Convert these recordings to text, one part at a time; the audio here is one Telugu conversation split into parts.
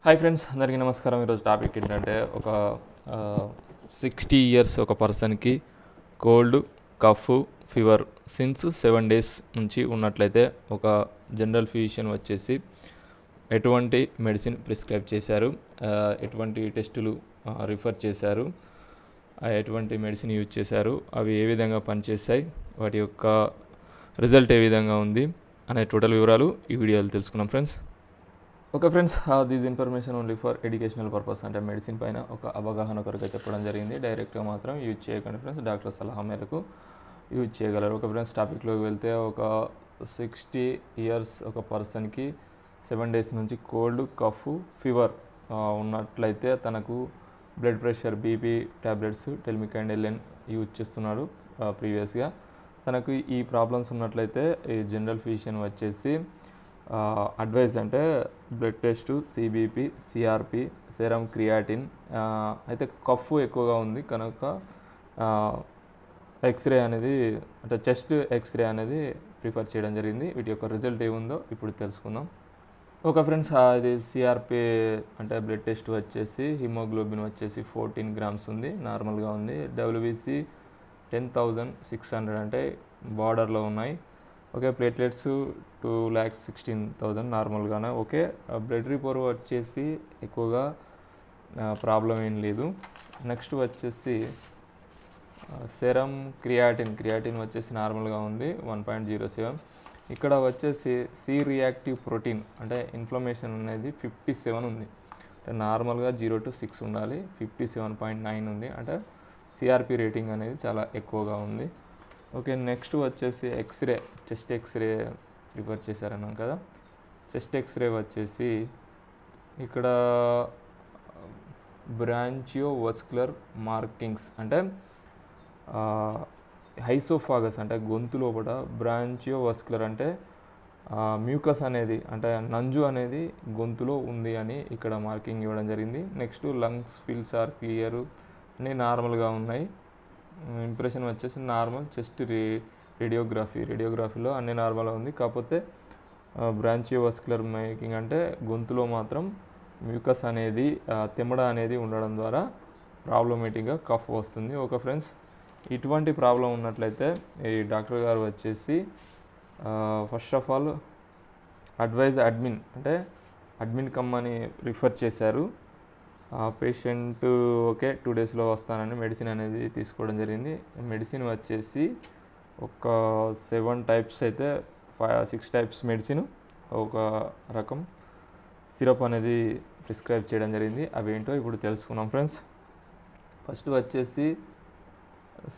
హాయ్ ఫ్రెండ్స్, అందరికీ నమస్కారం. ఈరోజు టాపిక్ ఏంటంటే ఒక 60 ఇయర్స్ ఒక పర్సన్కి cold, cough, fever since 7 days నుంచి ఉన్నట్లయితే ఒక జనరల్ ఫిజిషియన్ వచ్చేసి ఎటువంటి మెడిసిన్ ప్రిస్క్రైబ్ చేశారు, ఎటువంటి టెస్టులు రిఫర్ చేశారు, ఎటువంటి మెడిసిన్ యూజ్ చేశారు, అవి ఏ విధంగా పనిచేస్తాయి, వాటి యొక్క రిజల్ట్ ఏ విధంగా ఉంది అనే టోటల్ వివరాలు ఈ వీడియోలో తెలుసుకున్నాం friends. Okay friends, this information only for educational purpose, అంటే మెడిసిన్ పైన ఒక అవగాహన కొరకు చెప్పడం జరిగింది. డైరెక్ట్గా మాత్రం యూజ్ చేయకండి ఫ్రెండ్స్, డాక్టర్ సలహా మేరకు యూజ్ చేయగలరు. ఓకే ఫ్రెండ్స్, టాపిక్లోకి వెళ్తే ఒక 60 years ఒక పర్సన్కి 7 days నుంచి కోల్డ్, కఫ్, ఫీవర్ ఉన్నట్లయితే తనకు blood pressure, BP tablets టెల్మికాండ్ LN use చేస్తున్నాడు ప్రీవియస్గా. తనకు ఈ ప్రాబ్లమ్స్ ఉన్నట్లయితే ఈ జనరల్ ఫిజిషియన్ వచ్చేసి అడ్వైజ్ అంటే blood test, CBP, CRP, serum creatine, అయితే కఫ్ ఎక్కువగా ఉంది కనుక ఎక్స్రే అనేది అంటే చెస్ట్ ఎక్స్రే అనేది ప్రిఫర్ చేయడం జరిగింది. వీటి యొక్క రిజల్ట్ ఏముందో ఇప్పుడు తెలుసుకుందాం. ఓకే ఫ్రెండ్స్, ఇది సిఆర్పి అంటే బ్లడ్ టెస్ట్ వచ్చేసి హిమోగ్లోబిన్ వచ్చేసి 14 grams ఉంది, నార్మల్గా ఉంది. డబ్ల్యూబీసీ 10,600 అంటే బార్డర్లో ఉన్నాయి. ఓకే, ప్లేట్లెట్స్ 2,16,000 నార్మల్గానే. ఓకే, బ్లడ్ రిపోర్ట్ వచ్చేసి ఎక్కువగా ప్రాబ్లం ఏం లేదు. నెక్స్ట్ వచ్చేసి సెరమ్ క్రియాటిన్ వచ్చేసి నార్మల్గా ఉంది, 1.07. ఇక్కడ వచ్చేసి సి రియాక్టివ్ ప్రోటీన్ అంటే ఇన్ఫ్లమేషన్ అనేది 57 ఉంది. అంటే నార్మల్గా 0 to 6 ఉండాలి, 57.9 ఉంది. అంటే సిఆర్పి రేటింగ్ అనేది చాలా ఎక్కువగా ఉంది. ఓకే, నెక్స్ట్ వచ్చేసి ఎక్స్రే, చెస్ట్ ఎక్స్రే ప్రిఫర్ చేశారన్నాం కదా. చెస్ట్ ఎక్స్రే వచ్చేసి ఇక్కడ బ్రాంచియోవస్కులర్ మార్కింగ్స్ అంటే హైసోఫాగస్ అంటే గొంతు లోపల బ్రాంచియోవస్కులర్ అంటే మ్యూకస్ అనేది అంటే నంజు అనేది గొంతులో ఉంది అని ఇక్కడ మార్కింగ్ ఇవ్వడం జరిగింది. Next lungs fields are clear అన్నీ నార్మల్గా ఉన్నాయి. ఇంప్రెషన్ వచ్చేసి నార్మల్. చెస్ట్ రేడియోగ్రఫీలో అన్ని నార్మల్గా ఉంది. కాకపోతే బ్రాంచియోవస్కులర్ మేకింగ్ అంటే గొంతులో మాత్రం మ్యూకస్ అనేది తెమ్మడ అనేది ఉండడం ద్వారా ప్రాబ్లమేటిక్గా కఫ్ వస్తుంది. ఓకే ఫ్రెండ్స్, ఇటువంటి ప్రాబ్లం ఉన్నట్లయితే ఈ డాక్టర్ గారు వచ్చేసి first of all advise admit కమ్మని రిఫర్ చేశారు. పేషెంట్ ఓకే 2 daysలో వస్తానని మెడిసిన్ అనేది తీసుకోవడం జరిగింది. మెడిసిన్ వచ్చేసి ఒక 7 types అయితే 6 types మెడిసిన్, ఒక రకం సిరప్ అనేది ప్రిస్క్రైబ్ చేయడం జరిగింది. అవి ఏంటో ఇప్పుడు తెలుసుకున్నాం ఫ్రెండ్స్. ఫస్ట్ వచ్చేసి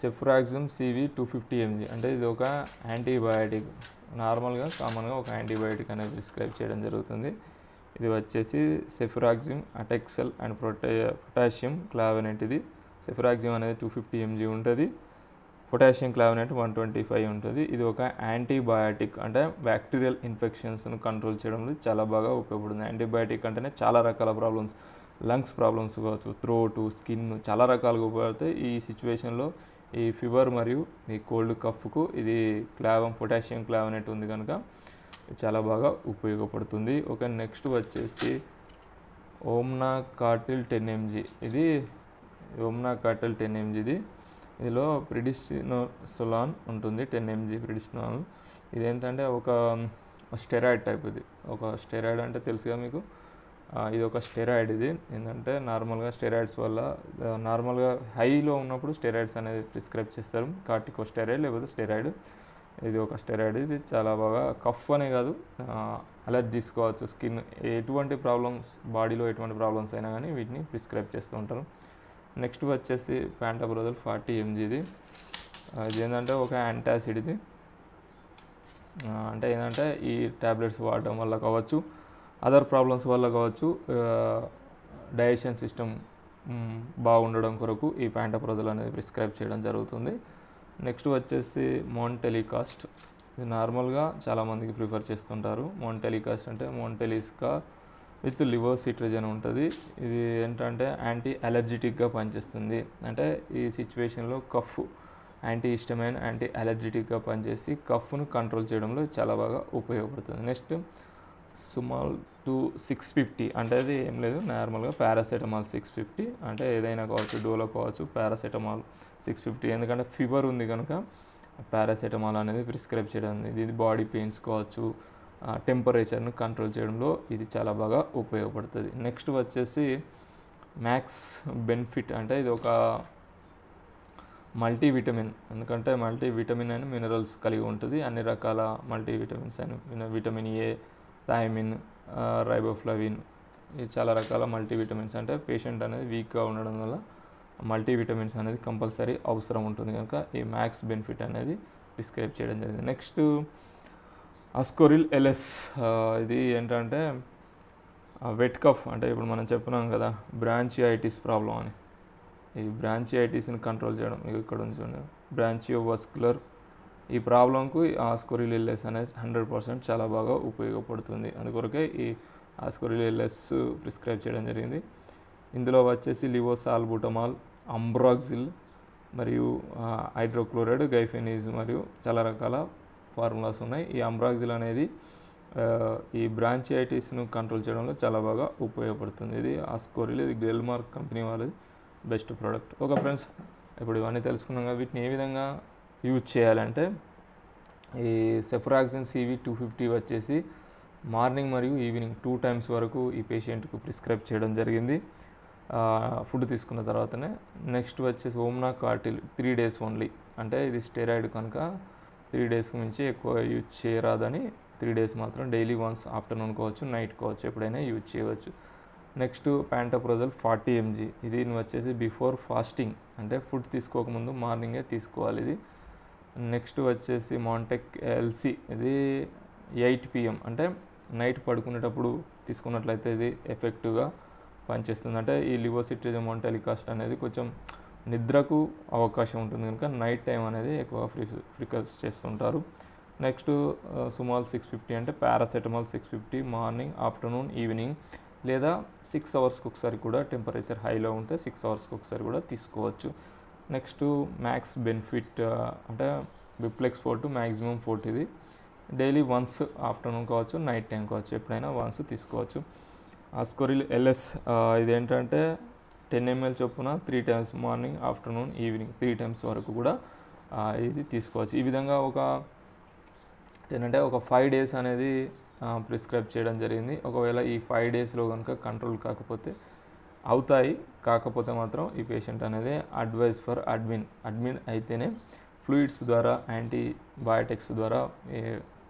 సెఫ్రాక్సిమ్ సివి 250 mg అంటే ఇది ఒక యాంటీబయాటిక్, నార్మల్గా కామన్గా ఒక యాంటీబయాటిక్ అనేది ప్రిస్క్రైబ్ చేయడం జరుగుతుంది. ఇది వచ్చేసి సెఫ్రాక్సిమ్ అటెక్సెల్ అండ్ పొటాషియం క్లావెనేట్. ఇది సెఫ్రాక్సిమ్ అనేది 250 mg ఉంటుంది, పొటాషియం క్లావెనేట్ 125 ఉంటుంది. ఇది ఒక యాంటీబయాటిక్ అంటే బ్యాక్టీరియల్ ఇన్ఫెక్షన్స్ను కంట్రోల్ చేయడంలో చాలా బాగా ఉపయోగపడుతుంది. యాంటీబయాటిక్ అంటేనే చాలా రకాల ప్రాబ్లమ్స్, లంగ్స్ ప్రాబ్లమ్స్ కావచ్చు, థ్రోట్, స్కిన్ చాలా రకాలుగా ఉపయోగపడతాయి. ఈ సిచ్యువేషన్లో ఈ ఫీవర్ మరియు ఈ కోల్డ్, కఫ్కు ఇది పొటాషియం క్లావెనేట్ ఉంది కనుక చాలా బాగా ఉపయోగపడుతుంది. ఓకే, నెక్స్ట్ వచ్చేసి ఓమ్నాకాటిల్ 10 mg. ఇది ఓమ్నాకాటిల్ 10 mg. ఇందులో ప్రిడిస్టినోసోలాన్ ఉంటుంది, 10 mg ప్రిడిస్టినాల్. ఇదేంటంటే ఒక స్టెరాయిడ్ టైప్. ఇది ఒక స్టెరాయిడ్ అంటే తెలుసుగా మీకు, ఇది ఒక స్టెరాయిడ్. ఇది ఏంటంటే నార్మల్గా స్టెరాయిడ్స్ వల్ల నార్మల్గా హైలో ఉన్నప్పుడు స్టెరాయిడ్స్ అనేది ప్రిస్క్రైబ్ చేస్తారు, కార్టికోస్టెరాయిడ్ లేకపోతే స్టెరాయిడ్. ఇది ఒక స్టెరాయిడ్. ఇది చాలా బాగా కఫ్ అనే కాదు, అలర్జీస్ కావచ్చు, స్కిన్ ఎటువంటి ప్రాబ్లమ్స్, బాడీలో ఎటువంటి ప్రాబ్లమ్స్ అయినా కానీ వీటిని ప్రిస్క్రైబ్ చేస్తూ ఉంటారు. నెక్స్ట్ వచ్చేసి ప్యాంటప్రోజోల్ 40 mg. ఇది ఏంటంటే ఒక యాంటాసిడ్. ఇది అంటే ఏంటంటే ఈ ట్యాబ్లెట్స్ వాడడం వల్ల కావచ్చు, అదర్ ప్రాబ్లమ్స్ వల్ల కావచ్చు, డైజెషన్ సిస్టమ్ బాగుండడం కొరకు ఈ ప్యాంటప్రోజోల్ అనేది ప్రిస్క్రైబ్ చేయడం జరుగుతుంది. నెక్స్ట్ వచ్చేసి మోంటెలికాస్ట్. ఇది నార్మల్గా చాలామందికి ప్రిఫర్ చేస్తుంటారు. మోంటెలికాస్ట్ అంటే మోంటెలిస్కా విత్ లివోసిట్రజన్ ఉంటుంది. ఇది ఏంటంటే యాంటీ అలర్జిటిక్గా పనిచేస్తుంది. అంటే ఈ సిచ్యువేషన్లో కఫ్ యాంటీ హిస్టమైన్, యాంటీ అలర్జిటిక్గా పనిచేసి కఫ్ను కంట్రోల్ చేయడంలో చాలా బాగా ఉపయోగపడుతుంది. నెక్స్ట్ సుమాల్ టు 650 అంటే అది ఏం లేదు, నార్మల్గా పారాసెటమాల్ 650 అంటే ఏదైనా కావచ్చు, డోలో కావచ్చు, పారాసెటమాల్ 650 ఎందుకంటే ఫీవర్ ఉంది కనుక పారాసెటమాల్ అనేది ప్రిస్క్రైబ్ చేయడం. ఇది బాడీ పెయిన్స్ కావచ్చు, టెంపరేచర్ను కంట్రోల్ చేయడంలో ఇది చాలా బాగా ఉపయోగపడుతుంది. నెక్స్ట్ వచ్చేసి మ్యాక్స్ బెనిఫిట్ అంటే ఇది ఒక మల్టీవిటమిన్, ఎందుకంటే మల్టీవిటమిన్ అని మినరల్స్ కలిగి ఉంటుంది. అన్ని రకాల మల్టీవిటమిన్స్ అని విటమిన్ ఏ, థైమిన్, రైబోఫ్లవిన్, ఇది చాలా రకాల మల్టీవిటమిన్స్. అంటే పేషెంట్ అనేది వీక్గా ఉండడం వల్ల మల్టీవిటమిన్స్ అనేది కంపల్సరీ అవసరం ఉంటుంది కనుక ఈ మ్యాక్స్ బెనిఫిట్ అనేది ప్రిస్క్రైబ్ చేయడం జరిగింది. నెక్స్ట్ అస్కోరిల్ ఎల్ఎస్, ఇది ఏంటంటే వెట్ కఫ్ అంటే ఇప్పుడు మనం చెప్పున్నాం కదా బ్రాంచిఐటిస్ ప్రాబ్లం అని, ఈ బ్రాంచిఐటిస్ని కంట్రోల్ చేయడం. ఇక్కడ ఉంది చూడండి, బ్రాంచియోవస్కులర్, ఈ ప్రాబ్లంకు ఆస్కోరిల్ ఎల్ఎస్ అనేది 100% చాలా బాగా ఉపయోగపడుతుంది. అందుకొరకే ఈ ఆస్కోరిల్ ఎల్ఎస్ ప్రిస్క్రైబ్ చేయడం జరిగింది. ఇందులో వచ్చేసి లివోసాల్బుటమాల్, అంబ్రాక్సిల్ మరియు హైడ్రోక్లోరైడ్, గైఫెనీజ్ మరియు చాలా రకాల ఫార్ములాస్ ఉన్నాయి. ఈ అంబ్రాక్సిల్ అనేది ఈ బ్రాంచిఐటిస్ను కంట్రోల్ చేయడంలో చాలా బాగా ఉపయోగపడుతుంది. ఇది ఆస్కోరిల్, ఇది గ్లెల్మార్క్ కంపెనీ వాళ్ళది బెస్ట్ ప్రోడక్ట్. ఓకే ఫ్రెండ్స్, ఇప్పుడు ఇవన్నీ తెలుసుకున్నాం కదా, వీటిని ఏ విధంగా యూజ్ చేయాలంటే ఈ సెఫ్రాక్సిన్ CV 250 వచ్చేసి మార్నింగ్ మరియు ఈవినింగ్ 2 times వరకు ఈ పేషెంట్కు ప్రిస్క్రైబ్ చేయడం జరిగింది ఫుడ్ తీసుకున్న తర్వాతనే. నెక్స్ట్ వచ్చేసి ఓమ్నా కార్టిల్ 3 days ఓన్లీ, అంటే ఇది స్టెరాయిడ్ కనుక 3 daysకి మించి ఎక్కువ యూజ్ చేయరాదని 3 days మాత్రం డైలీ వన్స్ ఆఫ్టర్నూన్ కావచ్చు, నైట్ కావచ్చు, ఎప్పుడైనా యూజ్ చేయవచ్చు. నెక్స్ట్ ప్యాంటోప్రోజల్ 40 mg, ఇది వచ్చేసి బిఫోర్ ఫాస్టింగ్ అంటే ఫుడ్ తీసుకోకముందు మార్నింగే తీసుకోవాలి ఇది. నెక్స్ట్ వచ్చేసి మాంటెక్ LC, ఇది 8 PM అంటే నైట్ పడుకునేటప్పుడు తీసుకున్నట్లయితే ఇది ఎఫెక్టివ్గా పనిచేస్తుంది. అంటే ఈ లివోసిట్రిజమ్ టెలికాస్ట్ అనేది కొంచెం నిద్రకు అవకాశం ఉంటుంది కనుక నైట్ టైం అనేది ఎక్కువ ఫ్రీకస్ చేస్తుంటారు. నెక్స్ట్ సుమాల్ 650 అంటే పారాసెటమాల్ 650 మార్నింగ్, ఆఫ్టర్నూన్, ఈవినింగ్ లేదా 6 hours ఒకసారి కూడా టెంపరేచర్ హైలో ఉంటే 6 hours ఒకసారి కూడా తీసుకోవచ్చు. నెక్స్ట్ మ్యాక్స్ బెనిఫిట్ అంటే బిప్లెక్స్ 4 మ్యాక్సిమం 40, ఇది డైలీ వన్స్ ఆఫ్టర్నూన్ కావచ్చు, నైట్ టైం కావచ్చు, ఎప్పుడైనా వన్స్ తీసుకోవచ్చు. ఆస్కోరిల్ LS, ఇదేంటంటే 10 ml చొప్పున 3 times morning, afternoon, evening 3 times వరకు కూడా ఇది తీసుకోవచ్చు. ఈ విధంగా ఒక 5 days అనేది ప్రిస్క్రైబ్ చేయడం జరిగింది. ఒకవేళ ఈ 5 daysలో కనుక కంట్రోల్ కాకపోతే మాత్రం ఈ పేషెంట్ అనేది అడ్వైజ్ ఫర్ అడ్మిన్ అయితేనే ఫ్లూయిడ్స్ ద్వారా, యాంటీబయాటిక్స్ ద్వారా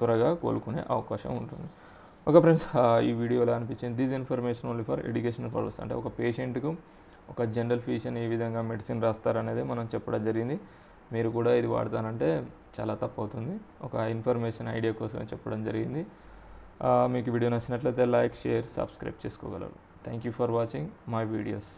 త్వరగా కోలుకునే అవకాశం ఉంటుంది. ఓకే ఫ్రెండ్స్, ఈ వీడియో ఎలా అనిపించింది? This information only for educational purpose, అంటే ఒక పేషెంట్కు ఒక జనరల్ ఫిజిషియన్ ఏ విధంగా మెడిసిన్ రాస్తారనేది మనం చెప్పడం జరిగింది. మీరు కూడా ఇది వాడతానంటే చాలా తప్పు అవుతుంది. ఒక ఇన్ఫర్మేషన్ ఐడియా కోసమే చెప్పడం జరిగింది. మీకు వీడియో నచ్చినట్లయితే లైక్, షేర్, సబ్స్క్రైబ్ చేసుకోగలరు. Thank you for watching my videos.